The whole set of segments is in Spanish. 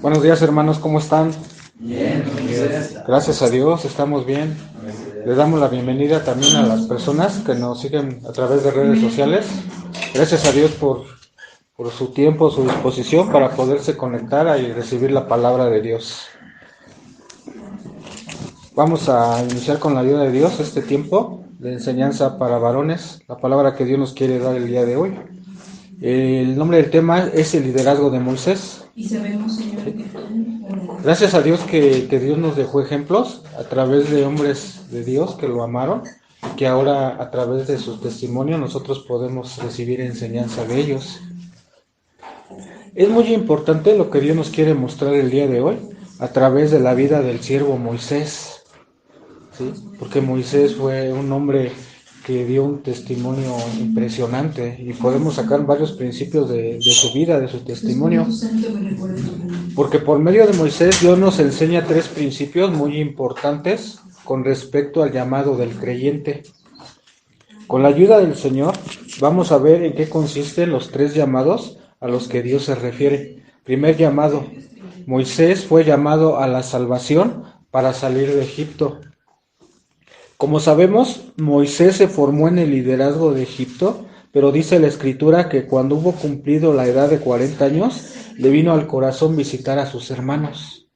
Buenos días, hermanos, ¿cómo están? Bien, Gracias a Dios, estamos bien. Les damos la bienvenida también a las personas que nos siguen a través de redes sociales. Gracias a Dios por su tiempo, su disposición para poderse conectar y recibir la palabra de Dios. Vamos a iniciar con la ayuda de Dios este tiempo de enseñanza para varones, la palabra que Dios nos quiere dar el día de hoy. El nombre del tema es el liderazgo de Moisés. Y sabemos, Señor, que tú... Gracias a Dios que Dios nos dejó ejemplos a través de hombres de Dios que lo amaron, que ahora a través de su testimonio nosotros podemos recibir enseñanza de ellos. Es muy importante lo que Dios nos quiere mostrar el día de hoy a través de la vida del siervo Moisés, ¿sí? Porque Moisés fue un hombre que dio un testimonio impresionante y podemos sacar varios principios de su vida, de su testimonio. Porque por medio de Moisés Dios nos enseña 3 principios muy importantes con respecto al llamado del creyente. Con la ayuda del Señor vamos a ver en qué consisten los 3 llamados a los que Dios se refiere. Primer llamado: Moisés fue llamado a la salvación para salir de Egipto. Como sabemos, Moisés se formó en el liderazgo de Egipto, pero dice la Escritura que cuando hubo cumplido la edad de 40 años, le vino al corazón visitar a sus hermanos.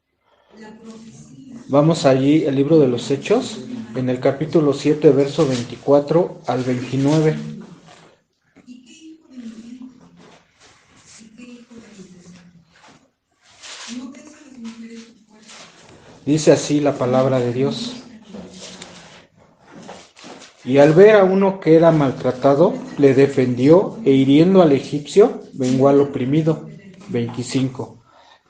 Vamos allí, el libro de los Hechos, en el capítulo 7, verso 24 al 29. Dice así la palabra de Dios. Y al ver a uno que era maltratado, le defendió, e hiriendo al egipcio, vengó al oprimido. 25.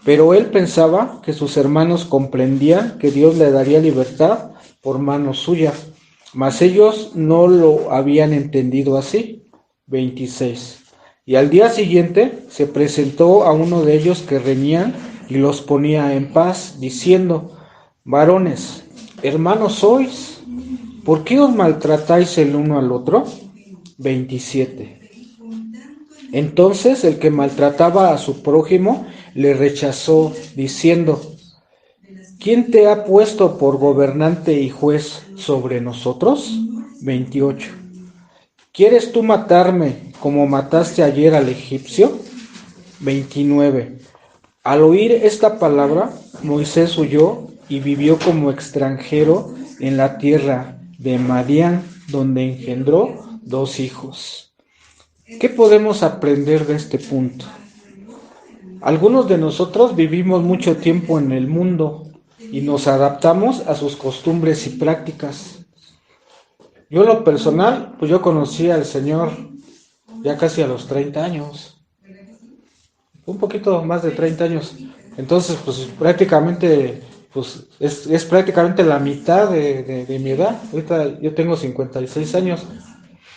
Pero él pensaba que sus hermanos comprendían que Dios le daría libertad por mano suya, mas ellos no lo habían entendido así. 26. Y al día siguiente se presentó a uno de ellos que reñían y los ponía en paz, diciendo: varones, hermanos sois, ¿por qué os maltratáis el uno al otro? 27. Entonces el que maltrataba a su prójimo le rechazó, diciendo: ¿quién te ha puesto por gobernante y juez sobre nosotros? 28. ¿Quieres tú matarme como mataste ayer al egipcio? 29. Al oír esta palabra, Moisés huyó y vivió como extranjero en la tierra de Madián, donde engendró 2 hijos. ¿Qué podemos aprender de este punto? Algunos de nosotros vivimos mucho tiempo en el mundo y nos adaptamos a sus costumbres y prácticas. Yo en lo personal, pues yo conocí al Señor ya casi a los 30 años, un poquito más de 30 años. Entonces, pues prácticamente, pues es prácticamente la mitad de mi edad. Ahorita yo tengo 56 años.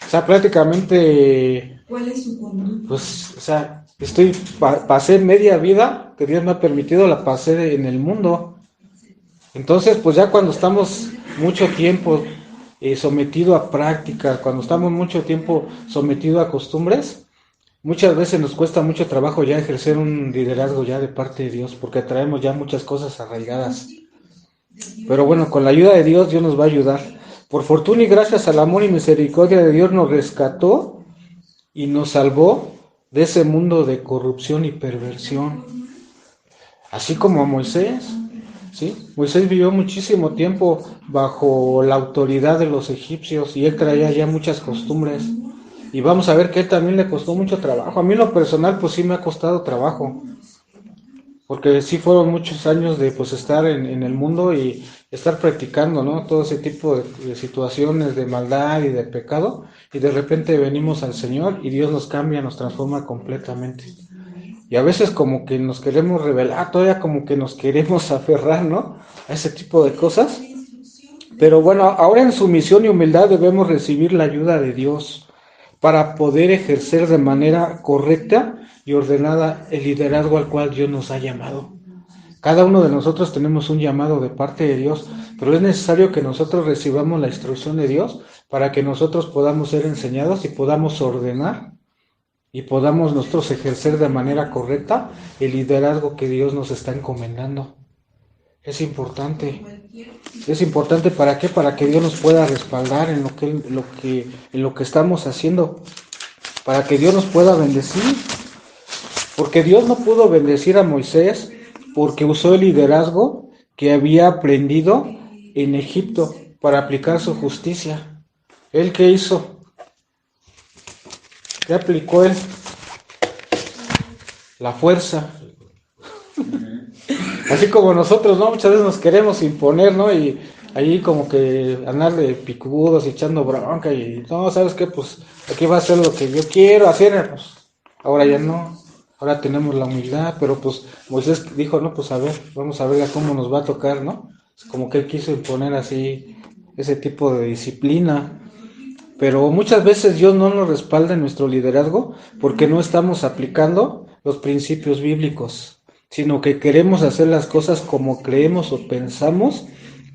O sea, prácticamente, ¿Cuál es su conducta? pues, o sea, pasé media vida que Dios me ha permitido, la pasé en el mundo. Entonces, pues ya cuando estamos mucho tiempo sometido a prácticas, cuando estamos mucho tiempo sometido a costumbres, muchas veces nos cuesta mucho trabajo ya ejercer un liderazgo ya de parte de Dios, porque traemos ya muchas cosas arraigadas. Pero bueno, con la ayuda de Dios, Dios nos va a ayudar. Por fortuna y gracias al amor y misericordia de Dios nos rescató y nos salvó de ese mundo de corrupción y perversión. Así como a Moisés, ¿sí? Moisés vivió muchísimo tiempo bajo la autoridad de los egipcios y él traía ya muchas costumbres. Y vamos a ver que a él también le costó mucho trabajo. A mí en lo personal pues sí me ha costado trabajo, porque sí fueron muchos años de pues estar en el mundo y estar practicando, ¿no? Todo ese tipo de situaciones de maldad y de pecado, y de repente venimos al Señor y Dios nos cambia, nos transforma completamente. Y a veces como que nos queremos rebelar, todavía como que nos queremos aferrar, ¿no? A ese tipo de cosas. Pero bueno, ahora en sumisión y humildad debemos recibir la ayuda de Dios para poder ejercer de manera correcta y ordenada el liderazgo al cual Dios nos ha llamado. Cada uno de nosotros tenemos un llamado de parte de Dios, pero es necesario que nosotros recibamos la instrucción de Dios para que nosotros podamos ser enseñados y podamos ordenar y podamos nosotros ejercer de manera correcta el liderazgo que Dios nos está encomendando. Es importante. Es importante, ¿para qué? Para que Dios nos pueda respaldar en lo que estamos haciendo, para que Dios nos pueda bendecir. Porque Dios no pudo bendecir a Moisés porque usó el liderazgo que había aprendido en Egipto para aplicar su justicia. ¿Él qué hizo? ¿Qué aplicó él? La fuerza. Así como nosotros, ¿no? Muchas veces nos queremos imponer, ¿no? Y ahí como que andar de picudos y echando bronca y no, ¿sabes qué? Pues aquí va a ser lo que yo quiero hacer, pues ahora ya no. Ahora tenemos la humildad, pero pues Moisés dijo, no, pues a ver, vamos a ver a cómo nos va a tocar, ¿no? Es como que él quiso imponer así ese tipo de disciplina. Pero muchas veces Dios no nos respalda en nuestro liderazgo porque no estamos aplicando los principios bíblicos, sino que queremos hacer las cosas como creemos o pensamos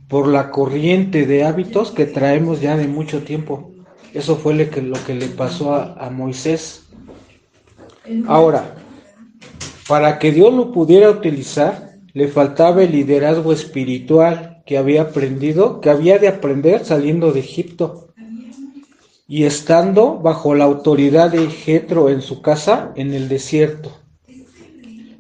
por la corriente de hábitos que traemos ya de mucho tiempo. Eso fue lo que le pasó a Moisés. Ahora, para que Dios lo pudiera utilizar, le faltaba el liderazgo espiritual que había aprendido, que había de aprender saliendo de Egipto y estando bajo la autoridad de Jetro en su casa en el desierto.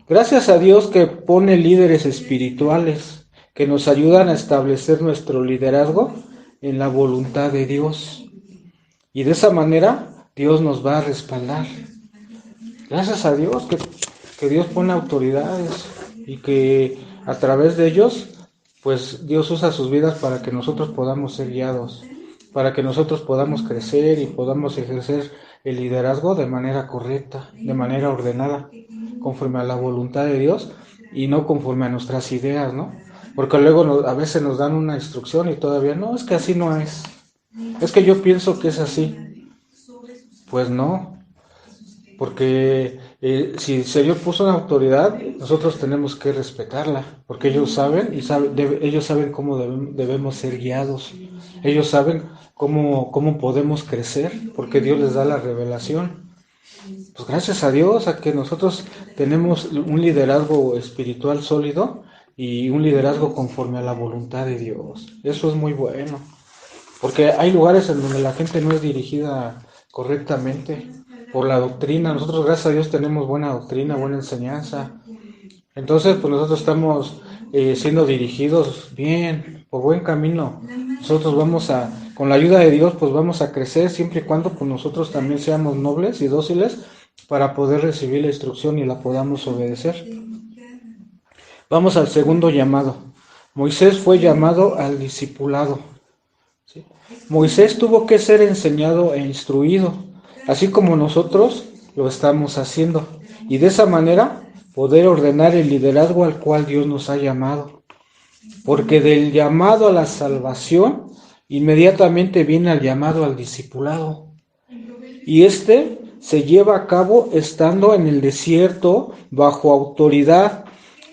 Gracias a Dios que pone líderes espirituales que nos ayudan a establecer nuestro liderazgo en la voluntad de Dios. Y de esa manera Dios nos va a respaldar. Gracias a Dios que Dios pone autoridades y que a través de ellos, pues Dios usa sus vidas para que nosotros podamos ser guiados, para que nosotros podamos crecer y podamos ejercer el liderazgo de manera correcta, de manera ordenada, conforme a la voluntad de Dios y no conforme a nuestras ideas, ¿no? Porque luego a veces nos dan una instrucción y todavía, no, es que así no es. Es que yo pienso que es así. Pues no, porque si el Señor puso una autoridad, nosotros tenemos que respetarla, porque ellos saben ellos saben cómo debemos ser guiados, ellos saben cómo podemos crecer, porque Dios les da la revelación. Pues gracias a Dios a que nosotros tenemos un liderazgo espiritual sólido y un liderazgo conforme a la voluntad de Dios. Eso es muy bueno, porque hay lugares en donde la gente no es dirigida correctamente por la doctrina. Nosotros, gracias a Dios, tenemos buena doctrina, buena enseñanza. Entonces, pues nosotros estamos siendo dirigidos bien, por buen camino. Nosotros con la ayuda de Dios, pues vamos a crecer siempre y cuando pues nosotros también seamos nobles y dóciles para poder recibir la instrucción y la podamos obedecer. Vamos al segundo llamado. Moisés fue llamado al discipulado. ¿Sí? Moisés tuvo que ser enseñado e instruido, así como nosotros lo estamos haciendo, y de esa manera poder ordenar el liderazgo al cual Dios nos ha llamado. Porque del llamado a la salvación, inmediatamente viene el llamado al discipulado. Y este se lleva a cabo estando en el desierto bajo autoridad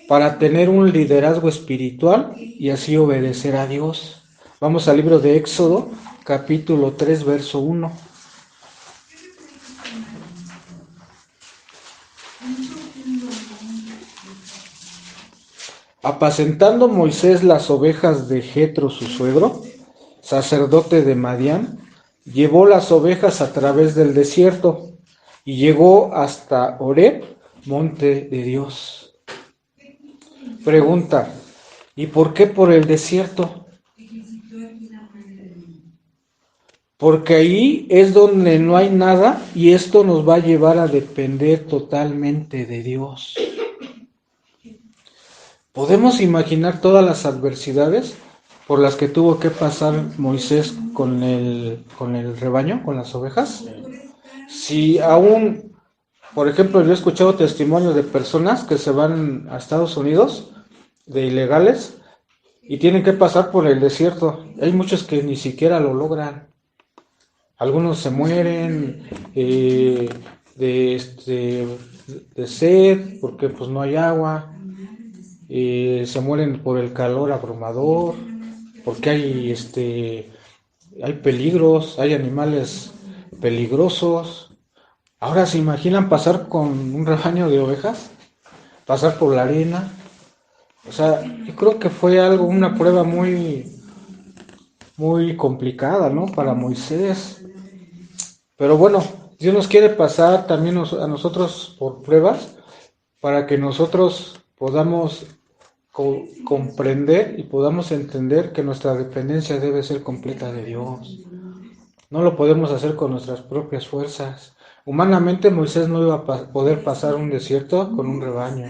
para tener un liderazgo espiritual y así obedecer a Dios. Vamos al libro de Éxodo, capítulo 3, verso 1. Apacentando Moisés las ovejas de Jetro su suegro, sacerdote de Madián, llevó las ovejas a través del desierto y llegó hasta Horeb, monte de Dios. Pregunta, ¿y por qué por el desierto? Porque ahí es donde no hay nada y esto nos va a llevar a depender totalmente de Dios. ¿Podemos imaginar todas las adversidades por las que tuvo que pasar Moisés con el rebaño, con las ovejas? Si aún, por ejemplo, yo he escuchado testimonios de personas que se van a Estados Unidos, de ilegales, y tienen que pasar por el desierto. Hay muchos que ni siquiera lo logran. Algunos se mueren de sed porque pues no hay agua. se mueren por el calor abrumador, porque hay peligros, hay animales peligrosos. Ahora se imaginan pasar con un rebaño de ovejas, pasar por la arena. O sea, yo creo que fue una prueba muy complicada, ¿no? Para Moisés. Pero bueno, Dios nos quiere pasar también a nosotros por pruebas para que nosotros podamos comprender y podamos entender que nuestra dependencia debe ser completa de Dios. No lo podemos hacer con nuestras propias fuerzas. Humanamente Moisés no iba a poder pasar un desierto con un rebaño.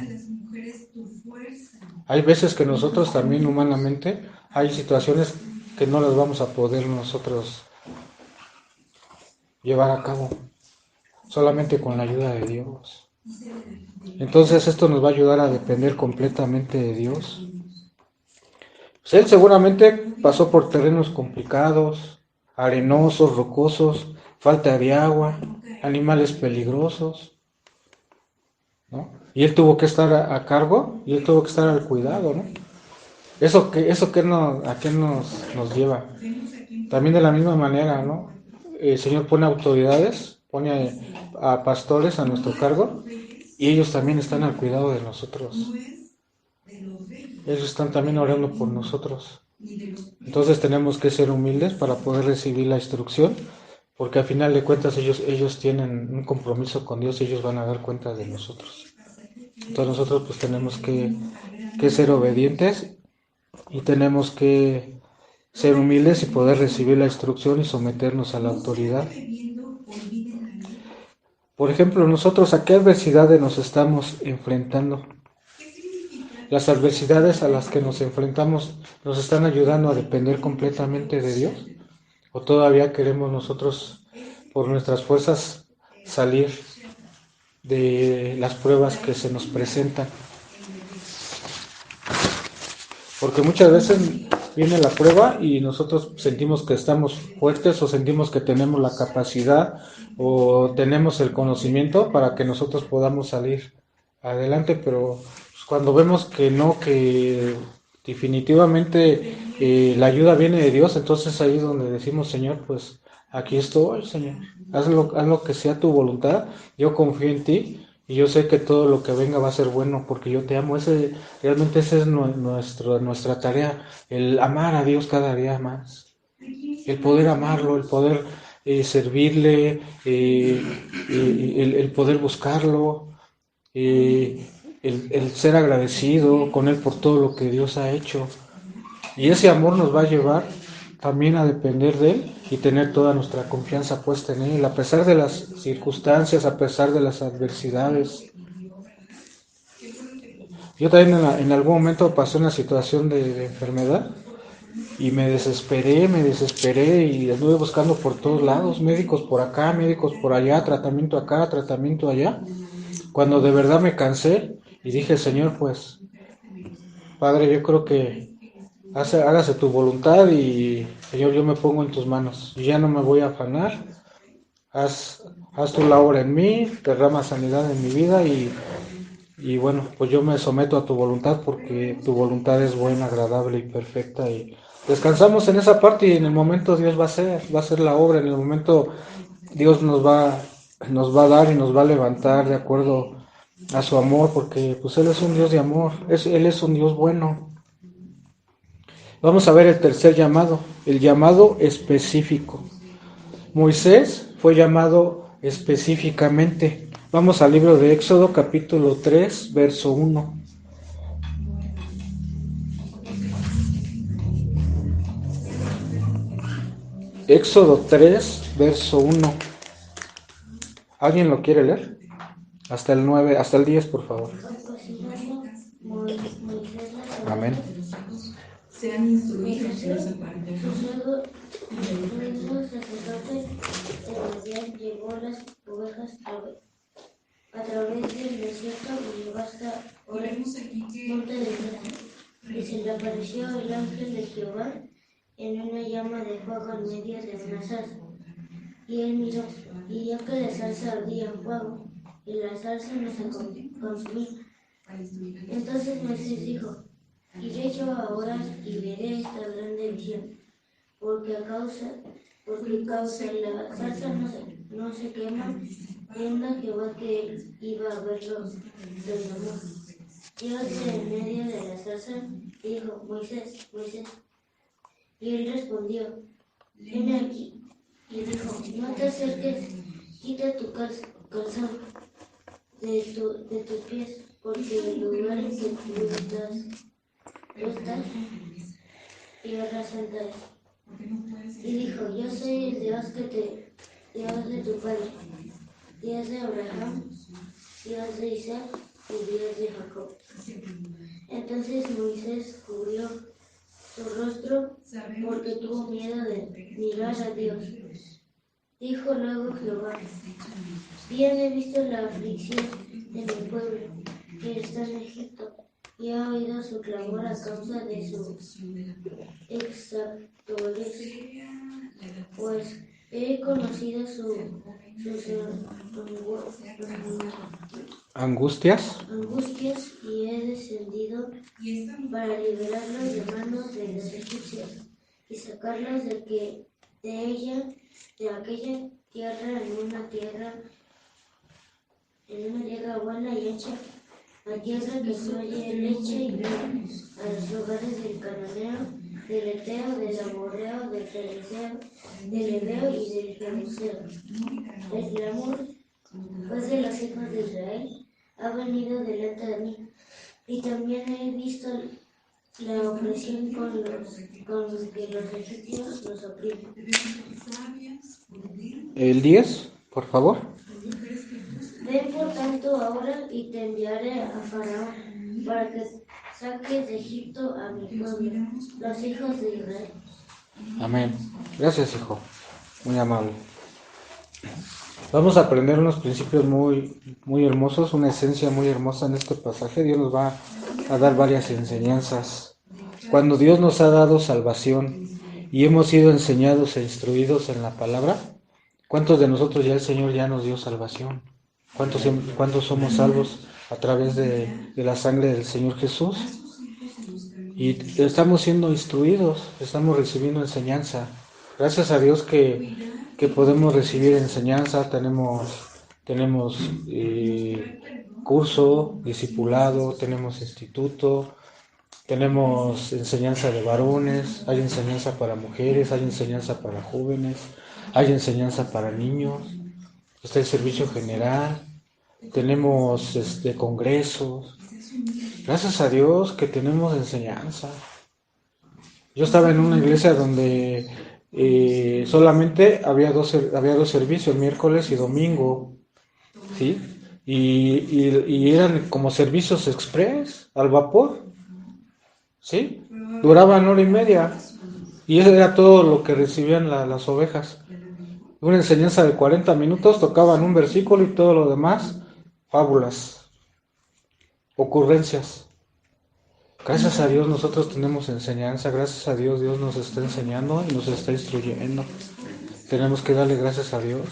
Hay veces que nosotros también humanamente hay situaciones que no las vamos a poder nosotros llevar a cabo, solamente con la ayuda de Dios. Entonces esto nos va a ayudar a depender completamente de Dios. Pues él seguramente pasó por terrenos complicados, arenosos, rocosos, falta de agua, animales peligrosos, ¿no? Y él tuvo que estar a cargo y él tuvo que estar al cuidado, ¿no? ¿A qué nos lleva? También de la misma manera, ¿no? El Señor pone autoridades, pone a pastores a nuestro cargo y ellos también están al cuidado de nosotros. Ellos están también orando por nosotros. Entonces tenemos que ser humildes para poder recibir la instrucción, porque al final de cuentas ellos tienen un compromiso con Dios y ellos van a dar cuenta de nosotros. Entonces nosotros pues tenemos que ser obedientes y tenemos que ser humildes y poder recibir la instrucción y someternos a la autoridad. Por ejemplo, nosotros ¿a qué adversidades nos estamos enfrentando? Las adversidades a las que nos enfrentamos nos están ayudando a depender completamente de Dios, o todavía queremos nosotros por nuestras fuerzas salir de las pruebas que se nos presentan. Porque muchas veces viene la prueba y nosotros sentimos que estamos fuertes o sentimos que tenemos la capacidad o tenemos el conocimiento para que nosotros podamos salir adelante, pero pues, cuando vemos que no, que definitivamente la ayuda viene de Dios, entonces ahí es donde decimos, Señor, pues aquí estoy, Señor, haz lo que sea tu voluntad, yo confío en ti. Y yo sé que todo lo que venga va a ser bueno porque yo te amo. Realmente esa es nuestra tarea, el amar a Dios cada día más. El poder amarlo, el poder servirle, el poder buscarlo, el ser agradecido con Él por todo lo que Dios ha hecho. Y ese amor nos va a llevar también a depender de Él y tener toda nuestra confianza puesta en Él, a pesar de las circunstancias, a pesar de las adversidades. Yo también en algún momento pasé una situación de enfermedad y me desesperé y anduve buscando por todos lados, médicos por acá, médicos por allá, tratamiento acá, tratamiento allá. Cuando de verdad me cansé y dije, Señor, pues, Padre, yo creo que hágase tu voluntad y, Señor, yo me pongo en tus manos. Yo ya no me voy a afanar. Haz tu labor en mí, derrama sanidad en mi vida y bueno, pues yo me someto a tu voluntad porque tu voluntad es buena, agradable y perfecta y descansamos en esa parte y en el momento Dios va a hacer la obra, en el momento Dios nos va a dar y nos va a levantar de acuerdo a su amor porque pues Él es un Dios de amor, Él es un Dios bueno. Vamos a ver el tercer llamado, el llamado específico. Moisés fue llamado específicamente. Vamos al libro de Éxodo capítulo 3, verso 1. Éxodo 3, verso 1. ¿Alguien lo quiere leer? Hasta el 9, hasta el 10, por favor. Amén. Sean instruidos en esa parte. El sacerdote Elías llevó las ovejas a través del desierto y llegó hasta Horeb, monte de Dios. Y se le apareció el ángel de Jehová en una llama de fuego en medio de una zarza. Y él miró, y vio que la zarza ardía en fuego, y la zarza no se consumía, Entonces Moisés dijo, iré yo ahora y veré esta grande visión, porque causa la zarza no se quema, viendo Jehová que él iba a verlo, lo llamó. Dios de en medio de la zarza dijo, Moisés, Moisés. Y él respondió, heme aquí. Y dijo, no te acerques, quita tu calzón de tus pies, porque el lugar en que tú estás, tierra santa es. Y dijo, yo soy el Dios de tu padre, Dios de Abraham, Dios de Isaac y Dios de Jacob. Entonces Moisés cubrió su rostro porque tuvo miedo de mirar a Dios. Dijo luego Jehová, bien he visto la aflicción de mi pueblo que está en Egipto, y he oído su clamor a causa de su exactores, pues he conocido sus ¿Angustias? angustias y he descendido para liberarlos de manos de los egipcios y sacarlos de aquella tierra en una tierra buena y ancha, la tierra que fluye leche y miel, a los lugares del cananeo, del eteo, del amorreo, del fereceo, del heveo y del jebuseo. El clamor, pues, de los hijos de Israel ha venido delante de mí, y también he visto la opresión con que los egipcios los oprimen. El 10, por favor. Ven por tanto ahora y te enviaré a Faraón para que saques de Egipto a mi pueblo, los hijos de Israel. Amén. Gracias, hijo. Muy amable. Vamos a aprender unos principios muy hermosos, una esencia muy hermosa en este pasaje. Dios nos va a dar varias enseñanzas. Cuando Dios nos ha dado salvación y hemos sido enseñados e instruidos en la palabra, ¿cuántos de nosotros ya el Señor ya nos dio salvación? ¿Cuántos somos salvos a través de la sangre del Señor Jesús? Y estamos siendo instruidos, estamos recibiendo enseñanza. Gracias a Dios que podemos recibir enseñanza, tenemos curso, discipulado, tenemos instituto, tenemos enseñanza de varones, hay enseñanza para mujeres, hay enseñanza para jóvenes, hay enseñanza para niños, está el servicio general, tenemos congresos. Gracias a Dios que tenemos enseñanza. Yo estaba en una iglesia donde solamente había dos servicios, miércoles y domingo, ¿sí? Y eran como servicios express, al vapor, ¿sí? Duraban 1:30 y eso era todo lo que recibían las ovejas. Una enseñanza de 40 minutos, tocaban un versículo y todo lo demás, fábulas, ocurrencias. Gracias a Dios nosotros tenemos enseñanza, gracias a Dios Dios nos está enseñando y nos está instruyendo. Tenemos que darle gracias a Dios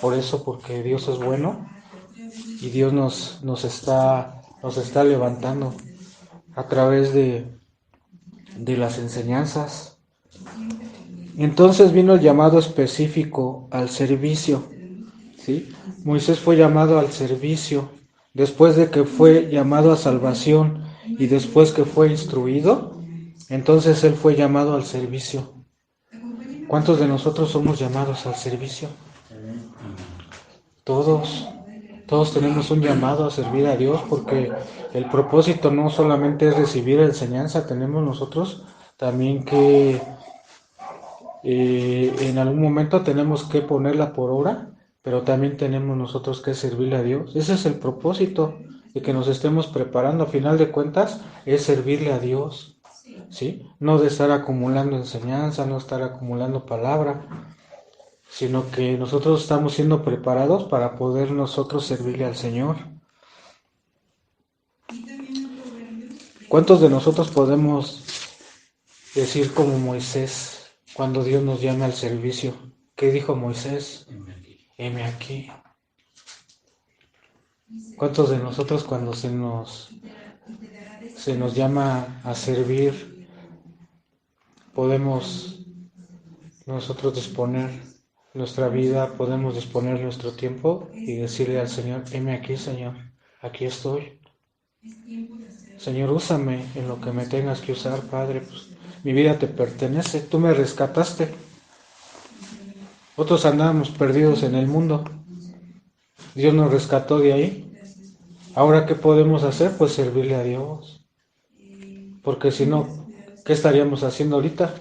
por eso, porque Dios es bueno y Dios nos está levantando a través de las enseñanzas. Entonces vino el llamado específico al servicio, ¿sí? Moisés fue llamado al servicio, después de que fue llamado a salvación y después que fue instruido, entonces él fue llamado al servicio. ¿Cuántos de nosotros somos llamados al servicio? Todos tenemos un llamado a servir a Dios, porque el propósito no solamente es recibir enseñanza, tenemos nosotros también que en algún momento tenemos que ponerla por obra, pero también tenemos nosotros que servirle a Dios. Ese es el propósito de que nos estemos preparando. A final de cuentas es servirle a Dios, ¿sí? No de estar acumulando enseñanza, no estar acumulando palabra, sino que nosotros estamos siendo preparados para poder nosotros servirle al Señor. ¿Cuántos de nosotros podemos decir como Moisés cuando Dios nos llama al servicio? ¿Qué dijo Moisés? Heme aquí. ¿Cuántos de nosotros cuando se nos llama a servir, podemos nosotros disponer nuestra vida, podemos disponer nuestro tiempo y decirle al Señor, heme aquí, Señor, aquí estoy. Señor, úsame en lo que me tengas que usar, Padre, pues, mi vida te pertenece, tú me rescataste. Otros andábamos perdidos en el mundo, Dios nos rescató de ahí. Ahora, ¿qué podemos hacer? Pues servirle a Dios. Porque si no, ¿qué estaríamos haciendo ahorita?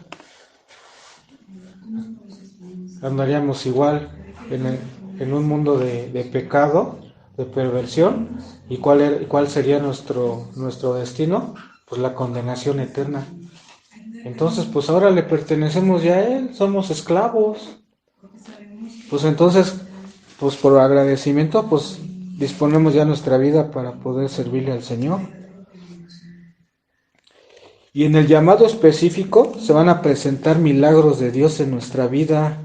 Andaríamos igual en un mundo de pecado, de perversión. ¿Y cuál sería nuestro destino? Pues la condenación eterna. Entonces, pues ahora le pertenecemos ya a Él, somos esclavos. Pues entonces, pues por agradecimiento, pues disponemos ya nuestra vida para poder servirle al Señor. Y en el llamado específico se van a presentar milagros de Dios en nuestra vida.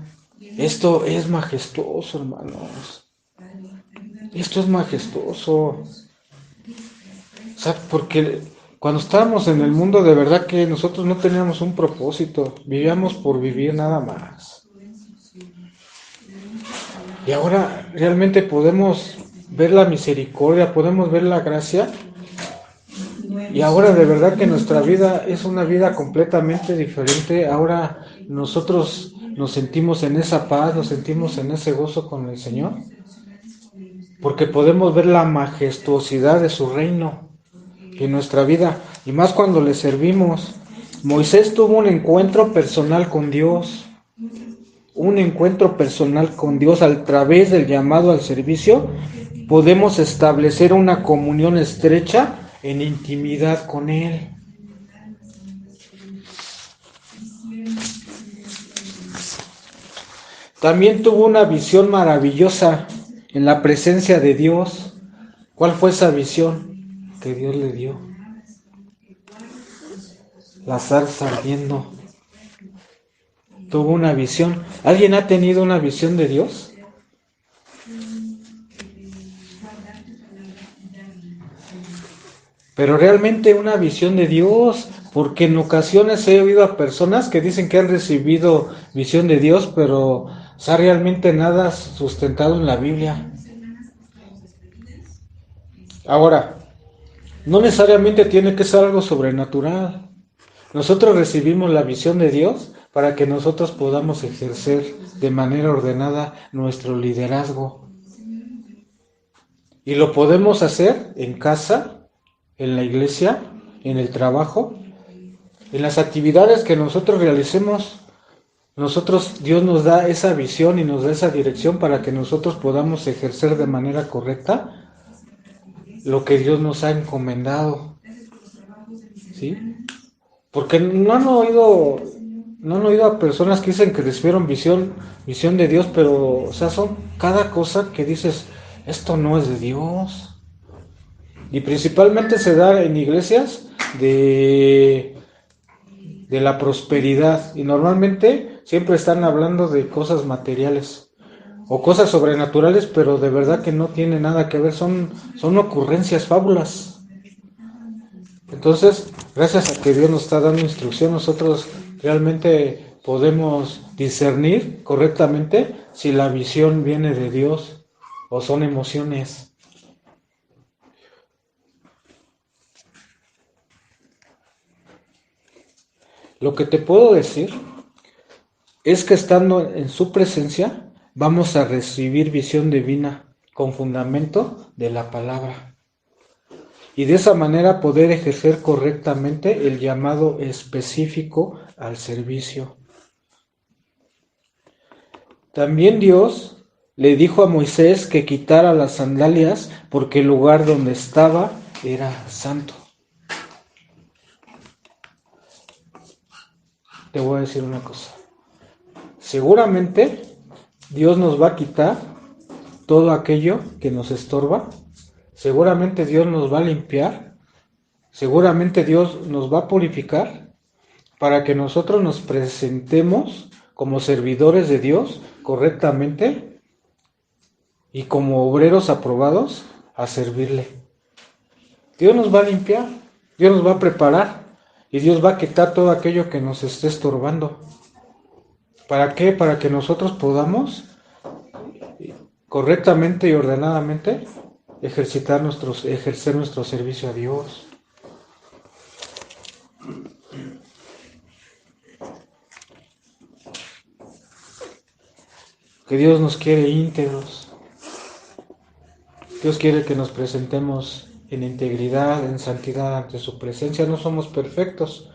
Esto es majestuoso, hermanos. Esto es majestuoso. O sea, porque cuando estábamos en el mundo, de verdad que nosotros no teníamos un propósito. Vivíamos por vivir nada más. Y ahora realmente podemos ver la misericordia, podemos ver la gracia. Y ahora de verdad que nuestra vida es una vida completamente diferente. Ahora nosotros nos sentimos en esa paz, nos sentimos en ese gozo con el Señor. Porque podemos ver la majestuosidad de su reino en nuestra vida. Y más cuando le servimos. Moisés tuvo un encuentro personal con Dios. Un encuentro personal con Dios a través del llamado al servicio. Podemos establecer una comunión estrecha en intimidad con Él. También tuvo una visión maravillosa en la presencia de Dios. ¿Cuál fue esa visión que Dios le dio? La zarza ardiendo. Tuvo una visión. ¿Alguien ha tenido una visión de Dios? Pero realmente una visión de Dios, porque en ocasiones he oído a personas que dicen que han recibido visión de Dios, pero realmente nada sustentado en la Biblia. Ahora, no necesariamente tiene que ser algo sobrenatural. Nosotros recibimos la visión de Dios para que nosotros podamos ejercer de manera ordenada nuestro liderazgo. Y lo podemos hacer en casa, en la iglesia, en el trabajo, en las actividades que nosotros realicemos. Dios nos da esa visión y nos da esa dirección para que nosotros podamos ejercer de manera correcta lo que Dios nos ha encomendado. ¿Sí? Porque no han oído a personas que dicen que recibieron visión de Dios, pero, o sea, son cada cosa que dices, esto no es de Dios. Y principalmente se da en iglesias de la prosperidad. Y normalmente siempre están hablando de cosas materiales o cosas sobrenaturales, pero de verdad que no tiene nada que ver. Son ocurrencias, fábulas. Entonces, gracias a que Dios nos está dando instrucción, nosotros realmente podemos discernir correctamente si la visión viene de Dios o son emociones. Lo que te puedo decir es que estando en su presencia vamos a recibir visión divina con fundamento de la palabra. Y de esa manera poder ejercer correctamente el llamado específico al servicio. También Dios le dijo a Moisés que quitara las sandalias porque el lugar donde estaba era santo. Te voy a decir una cosa. Seguramente Dios nos va a quitar todo aquello que nos estorba. Seguramente Dios nos va a limpiar. Seguramente Dios nos va a purificar para que nosotros nos presentemos como servidores de Dios correctamente y como obreros aprobados a servirle. Dios nos va a limpiar, Dios nos va a preparar y Dios va a quitar todo aquello que nos esté estorbando. ¿Para qué? Para que nosotros podamos correctamente y ordenadamente ejercer nuestro servicio a Dios. Que Dios nos quiere íntegros. Dios quiere que nos presentemos en integridad, en santidad ante su presencia. No somos perfectos.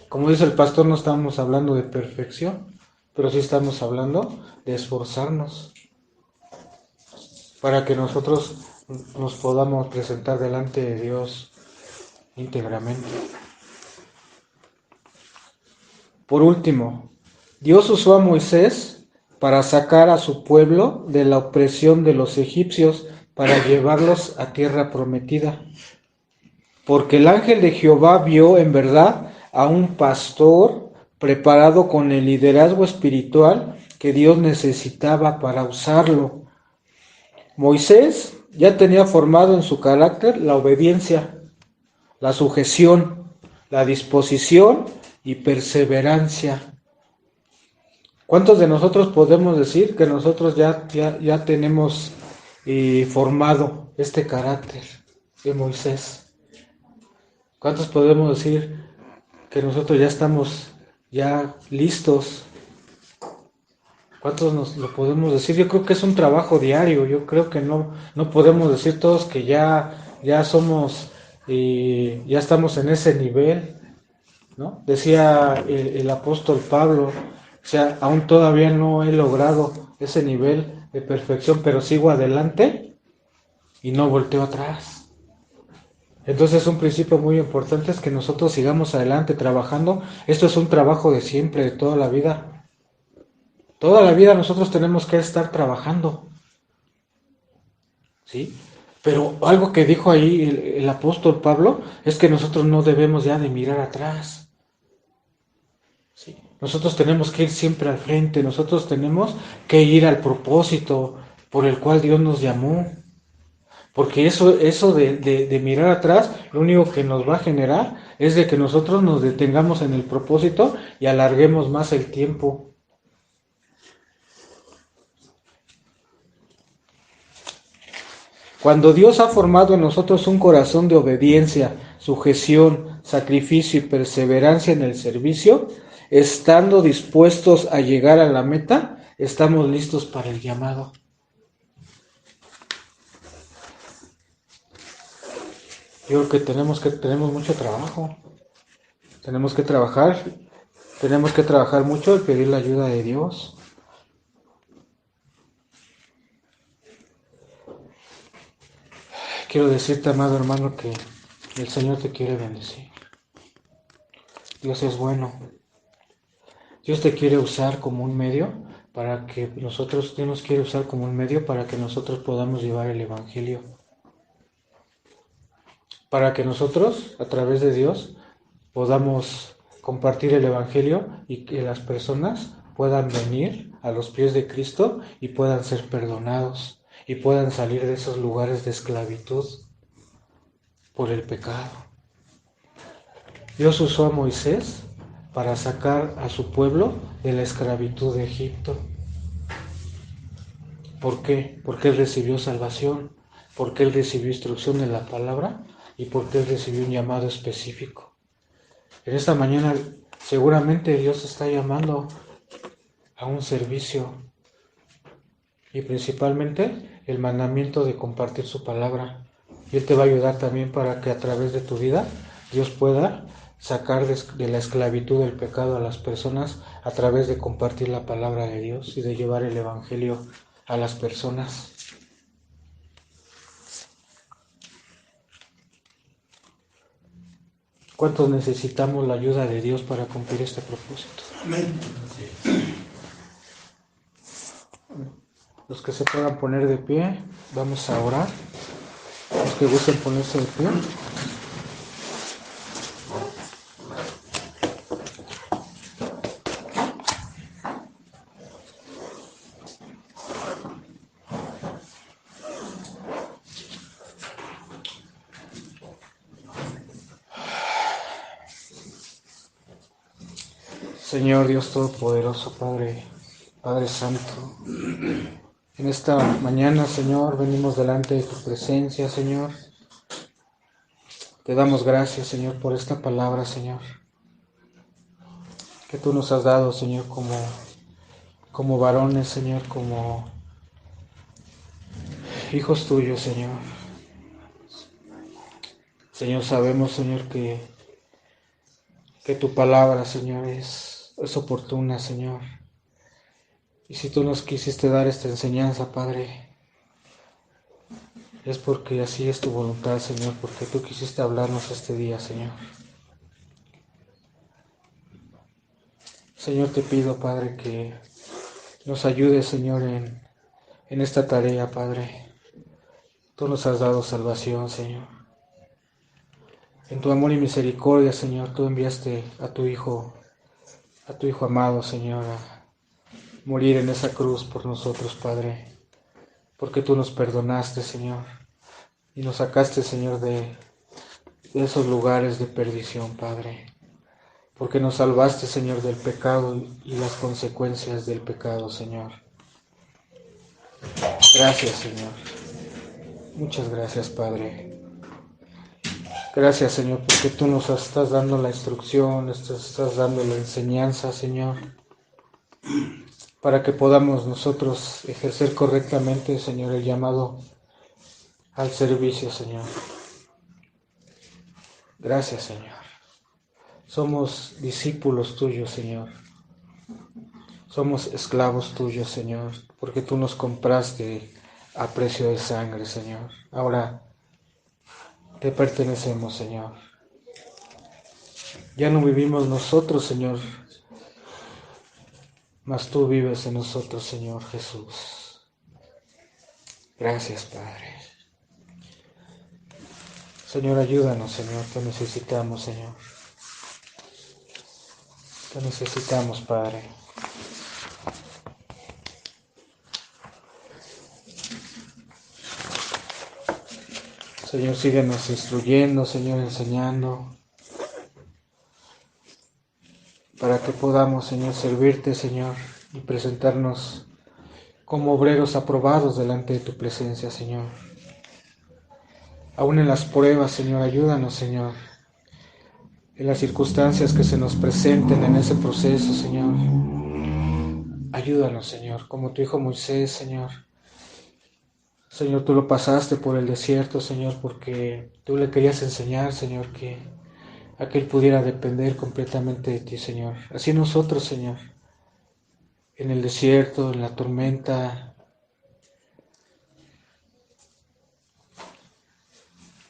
Como dice el pastor, no estamos hablando de perfección, pero sí estamos hablando de esforzarnos para que nosotros nos podamos presentar delante de Dios íntegramente. Por último, Dios usó a Moisés para sacar a su pueblo de la opresión de los egipcios, para llevarlos a tierra prometida. Porque el ángel de Jehová vio en verdad a un pastor preparado con el liderazgo espiritual que Dios necesitaba para usarlo. Moisés ya tenía formado en su carácter la obediencia, la sujeción, la disposición y perseverancia. ¿Cuántos de nosotros podemos decir que nosotros ya tenemos formado este carácter de Moisés? ¿Cuántos podemos decir que nosotros ya estamos ya listos? ¿Cuántos nos lo podemos decir? Yo creo que es un trabajo diario. Yo creo que no podemos decir todos que ya somos ya estamos en ese nivel, ¿no? Decía el apóstol Pablo, o sea, aún todavía no he logrado ese nivel de perfección, pero sigo adelante y no volteo atrás. Entonces un principio muy importante es que nosotros sigamos adelante trabajando. Esto es un trabajo de siempre, de toda la vida. Toda la vida nosotros tenemos que estar trabajando, ¿sí? Pero algo que dijo ahí el apóstol Pablo es que nosotros no debemos ya de mirar atrás. ¿Sí? Nosotros tenemos que ir siempre al frente, nosotros tenemos que ir al propósito por el cual Dios nos llamó. Porque eso de mirar atrás, lo único que nos va a generar es de que nosotros nos detengamos en el propósito y alarguemos más el tiempo. Cuando Dios ha formado en nosotros un corazón de obediencia, sujeción, sacrificio y perseverancia en el servicio, estando dispuestos a llegar a la meta, estamos listos para el llamado. Yo creo que tenemos mucho trabajo. Tenemos que trabajar mucho y pedir la ayuda de Dios. Quiero decirte, amado hermano, que el Señor te quiere bendecir. Dios es bueno. Dios te quiere usar como un medio para que nosotros, Dios nos quiere usar como un medio para que nosotros podamos llevar el Evangelio. Para que nosotros, a través de Dios, podamos compartir el Evangelio y que las personas puedan venir a los pies de Cristo y puedan ser perdonados y puedan salir de esos lugares de esclavitud por el pecado. Dios usó a Moisés para sacar a su pueblo de la esclavitud de Egipto. ¿Por qué? Porque él recibió salvación, porque él recibió instrucción de la palabra y porque él recibió un llamado específico. En esta mañana seguramente Dios está llamando a un servicio y principalmente el mandamiento de compartir su palabra. Y Él te va a ayudar también para que a través de tu vida Dios pueda sacar de la esclavitud del pecado a las personas a través de compartir la palabra de Dios y de llevar el Evangelio a las personas. ¿Cuántos necesitamos la ayuda de Dios para cumplir este propósito? Amén. Los que se puedan poner de pie, vamos a orar. Los que gusten ponerse de pie. Señor Dios Todopoderoso, Padre Santo, en esta mañana, Señor, venimos delante de tu presencia, Señor. Te damos gracias, Señor, por esta palabra, Señor, que tú nos has dado, Señor, como varones, Señor, como hijos tuyos, Señor. Señor, sabemos, Señor, que tu palabra, Señor, es oportuna, Señor. Y si tú nos quisiste dar esta enseñanza, Padre, es porque así es tu voluntad, Señor, porque tú quisiste hablarnos este día, Señor. Señor, te pido, Padre, que nos ayudes, Señor, en esta tarea, Padre. Tú nos has dado salvación, Señor. En tu amor y misericordia, Señor, tú enviaste a tu Hijo amado, Señor, a morir en esa cruz por nosotros, Padre, porque tú nos perdonaste, Señor, y nos sacaste, Señor, de esos lugares de perdición, Padre, porque nos salvaste, Señor, del pecado y las consecuencias del pecado, Señor. Gracias, Señor. Muchas gracias, Padre. Gracias, Señor, porque tú nos estás dando la instrucción, estás dando la enseñanza, Señor, para que podamos nosotros ejercer correctamente, Señor, el llamado al servicio, Señor. Gracias, Señor. Somos discípulos tuyos, Señor. Somos esclavos tuyos, Señor, porque tú nos compraste a precio de sangre, Señor. Ahora te pertenecemos, Señor. Ya no vivimos nosotros, Señor, mas tú vives en nosotros, Señor Jesús. Gracias, Padre. Señor, ayúdanos, Señor, te necesitamos, Señor. Te necesitamos, Padre. Señor, síguenos instruyendo, Señor, enseñando, para que podamos, Señor, servirte, Señor, y presentarnos como obreros aprobados delante de tu presencia, Señor. Aún en las pruebas, Señor, ayúdanos, Señor, en las circunstancias que se nos presenten en ese proceso, Señor. Ayúdanos, Señor, como tu Hijo Moisés, Señor. Señor, tú lo pasaste por el desierto, Señor, porque tú le querías enseñar, Señor, a que él pudiera depender completamente de ti, Señor. Así nosotros, Señor, en el desierto, en la tormenta,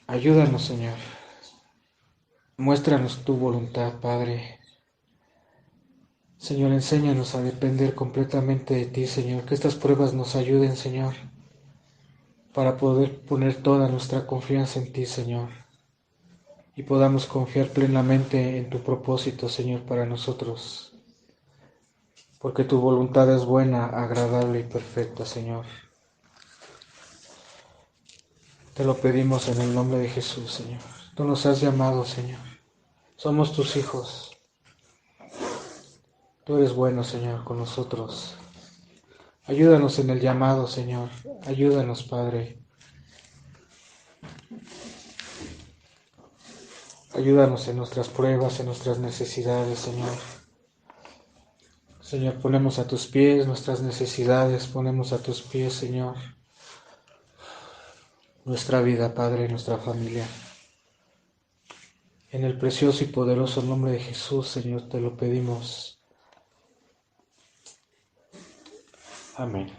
ayúdanos, Señor. Muéstranos tu voluntad, Padre. Señor, enséñanos a depender completamente de ti, Señor. Que estas pruebas nos ayuden, Señor, para poder poner toda nuestra confianza en ti, Señor. Y podamos confiar plenamente en tu propósito, Señor, para nosotros. Porque tu voluntad es buena, agradable y perfecta, Señor. Te lo pedimos en el nombre de Jesús, Señor. Tú nos has llamado, Señor. Somos tus hijos. Tú eres bueno, Señor, con nosotros. Ayúdanos en el llamado, Señor. Ayúdanos, Padre. Ayúdanos en nuestras pruebas, en nuestras necesidades, Señor. Señor, ponemos a tus pies nuestras necesidades, ponemos a tus pies, Señor, nuestra vida, Padre, nuestra familia. En el precioso y poderoso nombre de Jesús, Señor, te lo pedimos. Amén.